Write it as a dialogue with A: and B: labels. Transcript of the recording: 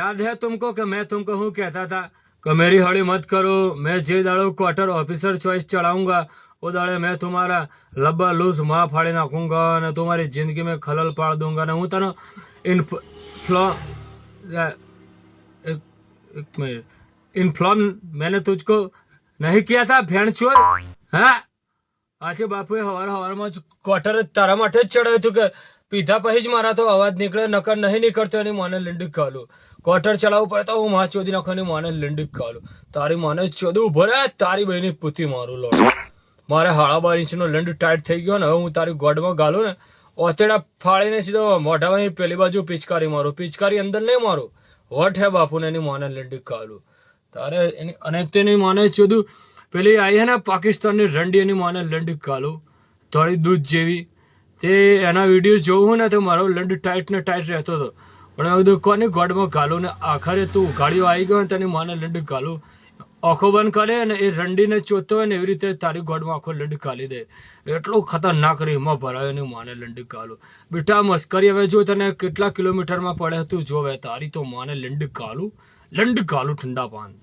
A: याद है तुमको कि मैं तुमको हूँ कहता था कि मेरी हड़ी मत करो, मैं जे दाड़ो क्वार्टर ऑफिसर चॉइस चढ़ाऊंगा वो दाड़े मैं तुम्हारा लब्बा लूस माँ फाड़ी नाखूंगा ने तुम्हारी जिंदगी में खलल पाड़ दूंगा ने हूँ तनो एक मिनट इन्फ्लॉर्म मैंने तुझको नहीं किया था भेड़ चोर। हाँ આજે બાપુએ હવારમાં ક્વાર્ટર તારા માટે જ ચડાવ્યું હતું કે પીધા પછી જ મારા તો અવાજ નીકળે નકર નહીં નીકળતો એની માને લીંડી કાલું ક્વાર્ટર ચલાવવું પડે તો હું માં ચોદી નાખો એની માને લીંડી કાલું તારી માને ચોદું ઉભો રહે તારી બહેની પૂતી મારું લોડ મારે 12.5 ઇંચનો લીંડ ટાઈટ થઈ ગયો ને હવે હું તારી ગોડમાં ગાલું ને ઓતેડા ફાડીને સીધો મોઢામાં પેલી બાજુ પિચકારી મારું પિચકારી અંદર નહીં મારું વટ હે બાપુને એની માને લીંડી કાલું તારે એની અને તેની માને ચોદું પેલી આવી હે ને પાકિસ્તાનની રંડી એની માને લંડ કાલું થોડી દૂધ જેવી તે એના વિડીયો જોવું ને તો મારો લંડ ટાઈટ ને ટાઈટ રહેતો હતો પણ મેં કીધું કોની ગોડમાં ગાલું ને આખરે તું ઉઘાડીઓ આવી ગયો ને તેની માને લંડ ગાલું આંખો બંધ કરે ને એ રંડીને ચોતો હોય ને એવી રીતે તારી ગોડમાં આખો લંડ કાલી દે એટલું ખતરનાક રીમાં ભરાયો એની માને લંડ કાલું બેટા મસ્કરી હવે જો તને કેટલા કિલોમીટરમાં પડે તું જોવે તારી તો માને લંડ કાલું ઠંડા પાન